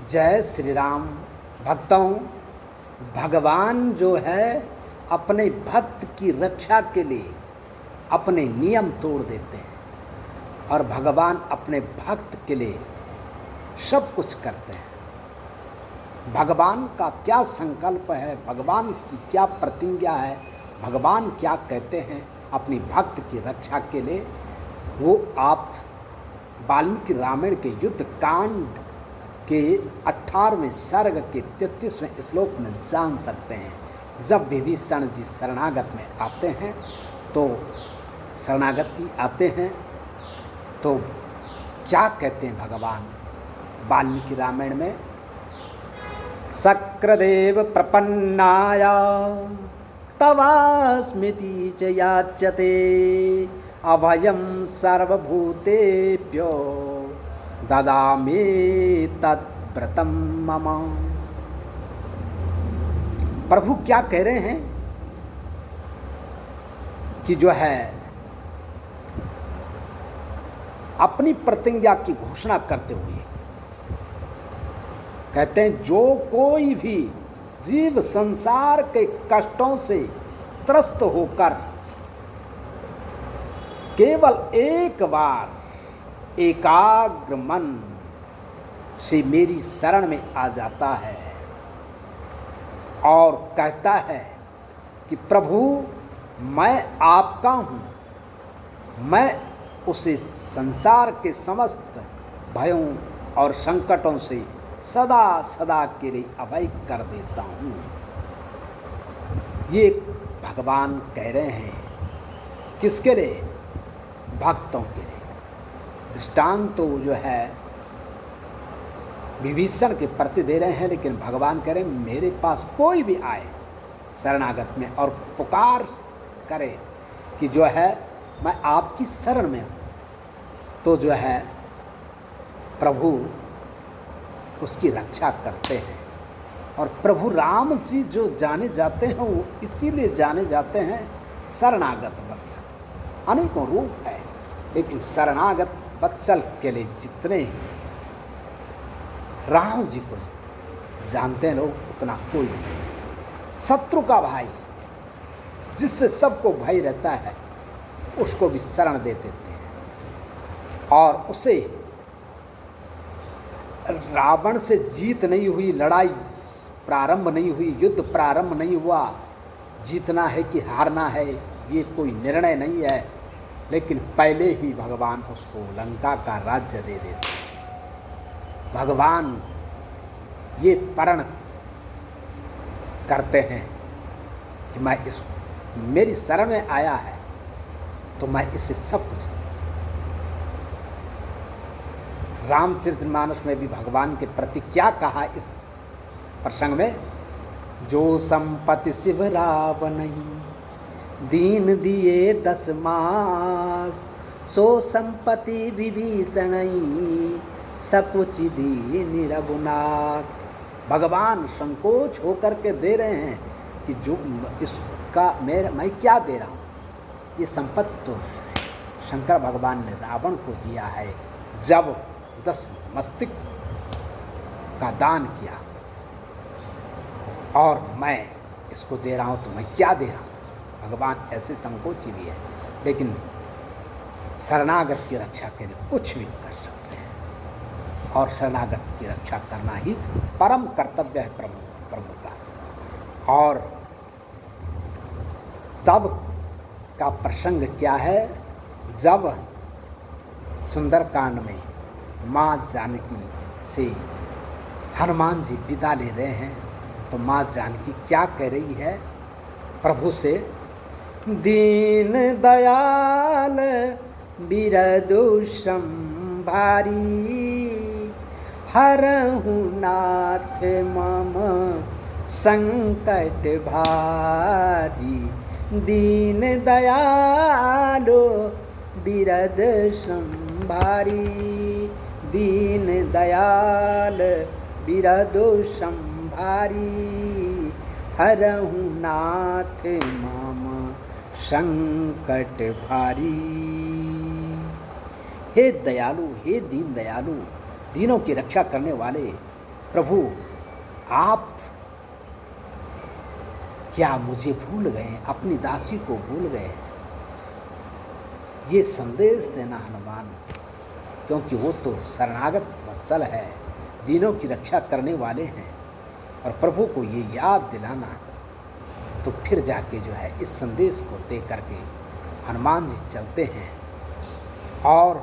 जय श्री राम। भक्तों, भगवान जो है अपने भक्त की रक्षा के लिए अपने नियम तोड़ देते हैं और भगवान अपने भक्त के लिए सब कुछ करते हैं। भगवान का क्या संकल्प है, भगवान की क्या प्रतिज्ञा है, भगवान क्या कहते हैं अपनी भक्त की रक्षा के लिए, वो आप वाल्मीकि रामायण के युद्ध कांड के 18वें सर्ग के 33वें श्लोक में जान सकते हैं। जब विभीषण जी शरणागत में आते हैं तो शरणागति आते हैं तो क्या कहते हैं भगवान वाल्मीकि रामायण में, शक्रदेव प्रपन्नाय तवास्मिति च याच्यते अभयं सर्वभूतेभ्यो ददामि तद्व्रतं मम। प्रभु क्या कह रहे हैं कि जो है अपनी प्रतिज्ञा की घोषणा करते हुए कहते हैं, जो कोई भी जीव संसार के कष्टों से त्रस्त होकर केवल एक बार एकाग्र मन से मेरी शरण में आ जाता है और कहता है कि प्रभु मैं आपका हूँ, मैं उसे संसार के समस्त भयों और संकटों से सदा सदा के लिए अभय कर देता हूँ। ये भगवान कह रहे हैं किसके लिए? भक्तों के लिए। दृष्टांत तो जो है विभीषण के प्रति दे रहे हैं, लेकिन भगवान कह रहे हैं मेरे पास कोई भी आए शरणागत में और पुकार करे कि जो है मैं आपकी शरण में हूँ, तो जो है प्रभु उसकी रक्षा करते हैं। और प्रभु राम जी जो जाने जाते हैं वो इसीलिए जाने जाते हैं शरणागत वत्सल। अनेकों रूप है, लेकिन शरणागत वत्सल के लिए जितने राम जी को जानते हैं लोग उतना कोई नहीं। शत्रु का भाई जिससे सबको भय रहता है उसको भी शरण दे देते हैं और उसे रावण से जीत नहीं हुई, लड़ाई प्रारंभ नहीं हुई, युद्ध प्रारंभ नहीं हुआ, जीतना है कि हारना है ये कोई निर्णय नहीं है, लेकिन पहले ही भगवान उसको लंका का राज्य दे देते। भगवान ये प्रण करते हैं कि मैं इसको मेरी शरण में आया है तो मैं इससे सब कुछ। रामचरितमानस में भी भगवान के प्रति क्या कहा इस प्रसंग में, जो संपत्ति शिव रावणहि दीन दिए 10 मास, सो संपत्ति विभीषणहि सकुच दीन रघुनाथ। भगवान संकोच होकर के दे रहे हैं कि जो इसका मैं क्या दे रहा हूँ, ये संपत्ति तो शंकर भगवान ने रावण को दिया है जब 10 मस्तिष्क का दान किया, और मैं इसको दे रहा हूँ तो मैं क्या दे रहा हूँ। भगवान ऐसे संकोची भी है, लेकिन शरणागत की रक्षा के लिए कुछ भी कर सकते हैं और शरणागत की रक्षा करना ही परम कर्तव्य है प्रभु का। और तब का प्रसंग क्या है, जब सुंदरकांड में माँ जानकी से हनुमान जी विदा ले रहे हैं तो माँ जानकी क्या कह रही है प्रभु से, दीन दयाल बिरदु संभारी हरहु नाथ मम संकट भारी। दीन दयालो बिरद संभारी, दीन दयाल बिरदु संभारी हरहु नाथ मम संकट भारी। हे दयालु, हे दीन दयालु, दीनों की रक्षा करने वाले, प्रभु आप क्या मुझे भूल गए, अपनी दासी को भूल गए? ये संदेश देना हनुमान, क्योंकि वो तो शरणागत वत्सल है, दीनों की रक्षा करने वाले हैं, और प्रभु को ये याद दिलाना। तो फिर जाके जो है इस संदेश को दे करके हनुमान जी चलते हैं और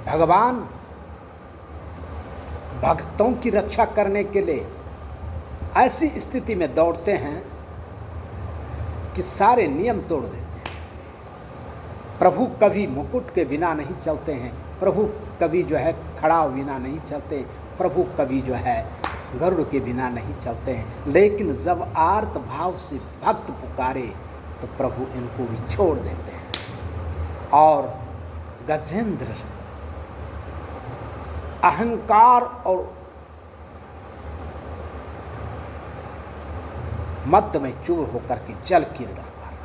भगवान भक्तों की रक्षा करने के लिए ऐसी स्थिति में दौड़ते हैं कि सारे नियम तोड़ देते हैं। प्रभु कभी मुकुट के बिना नहीं चलते हैं, प्रभु कभी जो है खड़ा बिना नहीं चलते, प्रभु कभी जो है गरुड़ के बिना नहीं चलते हैं। लेकिन जब आर्त भाव से भक्त पुकारे तो प्रभु इनको भी छोड़ देते हैं। और गजेंद्र अहंकार और मध्य में चूर होकर के जल क्रीड़ा कर रहा है।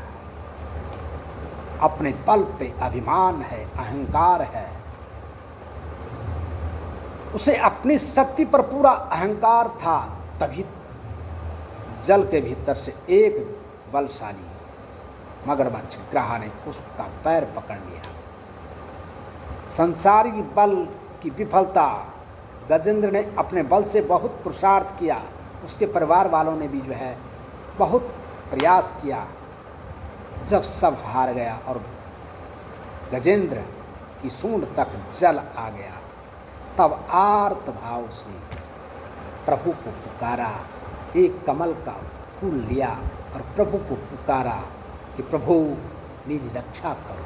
अपने बल पे अभिमान है, अहंकार है, उसे अपनी शक्ति पर पूरा अहंकार था। तभी जल के भीतर से एक बलशाली मगरमच्छ ग्राह ने उसका पैर पकड़ लिया। संसारिक बल की विफलता, गजेंद्र ने अपने बल से बहुत पुरुषार्थ किया, उसके परिवार वालों ने भी जो है बहुत प्रयास किया। जब सब हार गया और गजेंद्र की सूंड तक जल आ गया, तब आर्त भाव से प्रभु को पुकारा, एक कमल का फूल लिया और प्रभु को पुकारा कि प्रभु मेरी रक्षा करो,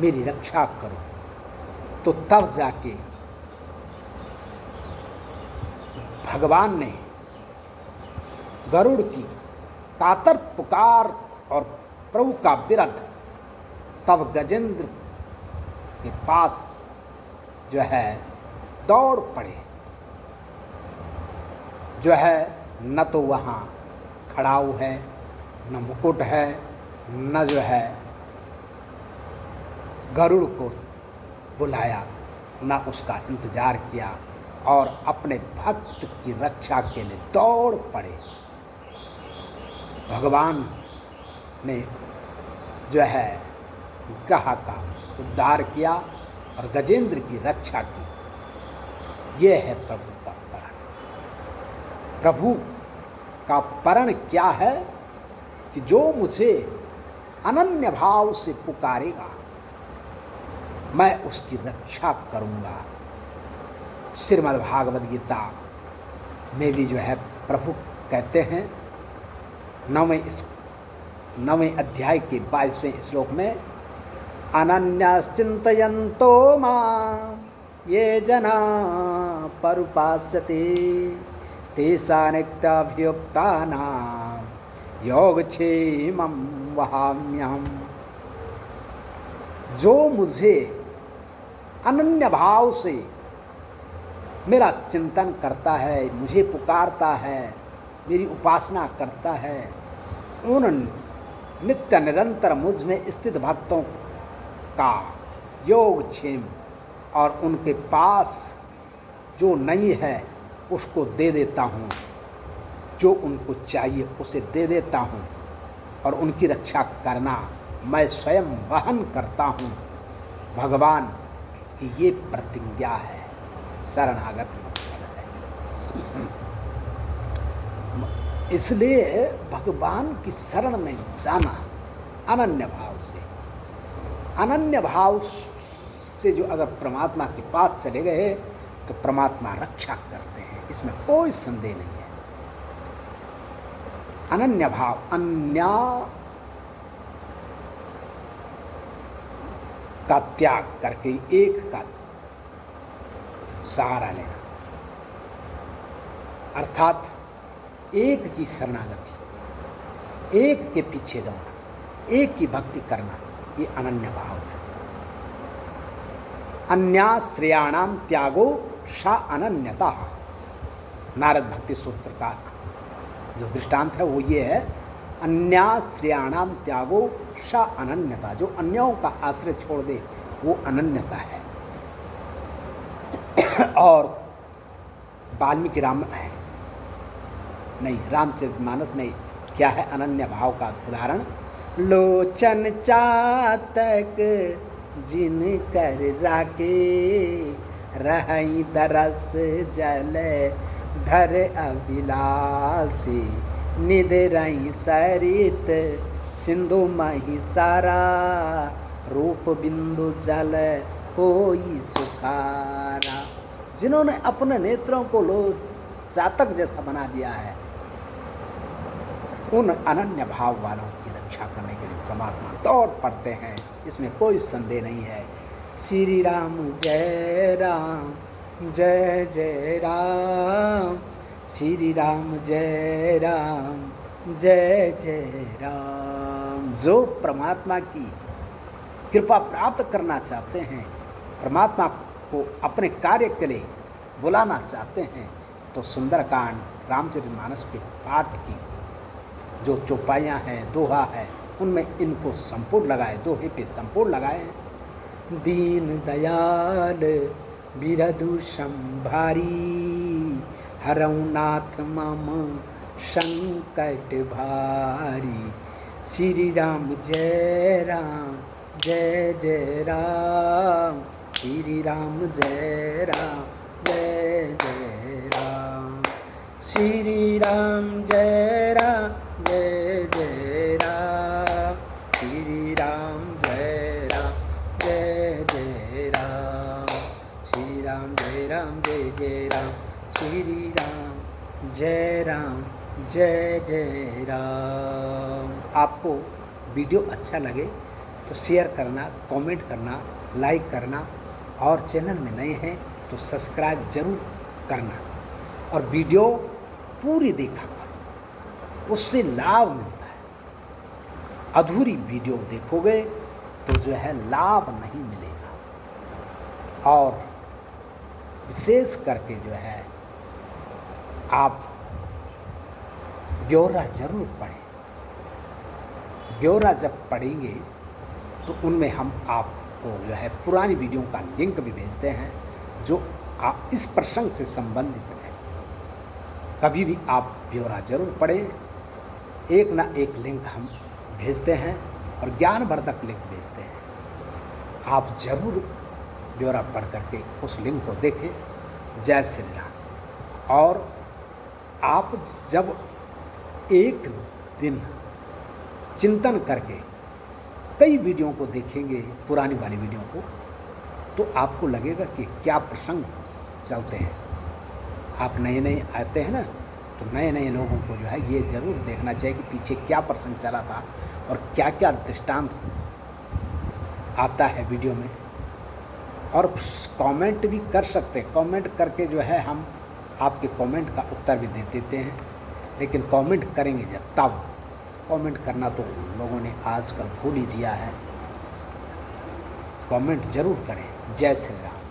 मेरी रक्षा करो। तो तब जाके भगवान ने गरुड़ की कातर पुकार और प्रभु का विरध, तब गजेंद्र के पास जो है दौड़ पड़े। जो है न तो वहाँ खड़ाऊ है, न मुकुट है, न जो है गरुड़ को बुलाया, न उसका इंतजार किया, और अपने भक्त की रक्षा के लिए दौड़ पड़े। भगवान ने जो है ग्रह का उद्धार किया और गजेंद्र की रक्षा की। यह है प्रभु का परण। प्रभु का परण क्या है कि जो मुझे अनन्य भाव से पुकारेगा मैं उसकी रक्षा करूंगा। श्रीमद् भागवत गीता में भी जो है प्रभु कहते हैं 9वें अध्याय के 22वें श्लोक में, अनन्यश्चिन्तयन्तो मां ये जना परुपास्यते तेषां नित्याभियुक्तानां योगक्षेमं वहाम्यहम्। जो मुझे अनन्य भाव से मेरा चिंतन करता है, मुझे पुकारता है, मेरी उपासना करता है, उन नित्य निरंतर मुझ में स्थित भक्तों का योगक्षेम और उनके पास जो नहीं है उसको दे देता हूँ, जो उनको चाहिए उसे दे देता हूँ, और उनकी रक्षा करना मैं स्वयं वहन करता हूँ। भगवान की ये प्रतिज्ञा है, शरणागत मकसद है। इसलिए भगवान की शरण में जाना अनन्य भाव से, अनन्य भाव से जो अगर परमात्मा के पास चले गए तो परमात्मा रक्षा करते हैं, इसमें कोई संदेह नहीं है। अनन्य भाव, अन्य का त्याग करके एक का सहारा लेना, अर्थात एक की शरणागति, एक के पीछे दौड़ना, एक की भक्ति करना, ये अनन्य भाव है। अन्याश्रयाणाम त्यागो सा अनन्यता। नारद भक्ति सूत्र का जो दृष्टांत है वो ये है, अन्याश्रयाणाम त्यागो सा अनन्यता। जो अन्यों का आश्रय छोड़ दे वो अनन्यता है। और वाल्मीकि रामचरितमानस में क्या है अनन्य भाव का उदाहरण। लोचन चातक जिन कर राखे, रहई दरस जल धर अभिलाषी, निधि रही सरित सिंधु मही सारा, रूप बिंदु जल कोई सुखारा। जिन्होंने अपने नेत्रों को चातक जैसा बना दिया है, उन अनन्य भाव वालों की रक्षा करने के लिए परमात्मा दौड़ पड़ते हैं, इसमें कोई संदेह नहीं है। श्री राम जय राम जय जय राम, श्री राम जय राम जय जय राम। जो परमात्मा की कृपा प्राप्त करना चाहते हैं, परमात्मा को अपने कार्य के लिए बुलाना चाहते हैं, तो सुंदरकांड रामचरितमानस के पाठ की जो चौपाइयाँ हैं, दोहा है, उनमें इनको संपूर्ण लगाए, दोहे पे संपूर्ण लगाए। दीन दयाल बिरधु संभारी, हरऊ नाथ मम संकट भारी, श्री राम जय राम जय जय राम, श्री राम जय राम जय जय राम, श्री राम जय राम जय जय राम, श्री राम जय राम जय जय राम, श्री राम जय राम जय जय राम, श्री राम जय राम जय जय राम। आपको वीडियो अच्छा लगे तो शेयर करना, कमेंट करना, लाइक करना, और चैनल में नए हैं तो सब्सक्राइब जरूर करना, और वीडियो पूरी देखा करो, उससे लाभ मिलता है। अधूरी वीडियो देखोगे तो जो है लाभ नहीं मिलेगा। और विशेष करके जो है आप ब्यौरा जरूर पढ़ें। ब्यौरा जब पढ़ेंगे तो उनमें हम आपको जो है पुरानी वीडियो का लिंक भी भेजते हैं, जो आप इस प्रसंग से संबंधित है। कभी भी आप ब्यौरा जरूर पढ़ें। एक ना एक लिंक हम भेजते हैं और ज्ञानवर्धक लिंक भेजते हैं। आप जरूर ब्यौरा पढ़ करके उस लिंक को देखें। जय श्री राम। और आप जब एक दिन चिंतन करके कई वीडियो को देखेंगे, पुरानी वाली वीडियो को, तो आपको लगेगा कि क्या प्रसंग चलते हैं। आप नए नए आते हैं ना, तो नए नए लोगों को जो है ये जरूर देखना चाहिए कि पीछे क्या प्रसंग चला था और क्या क्या दृष्टांत आता है वीडियो में। और कमेंट भी कर सकते हैं। कमेंट करके जो है हम आपके कमेंट का उत्तर भी दे देते हैं, लेकिन कमेंट करेंगे जब तब। कमेंट करना तो लोगों ने आजकल भूल ही दिया है। कमेंट जरूर करें। जय श्री राम।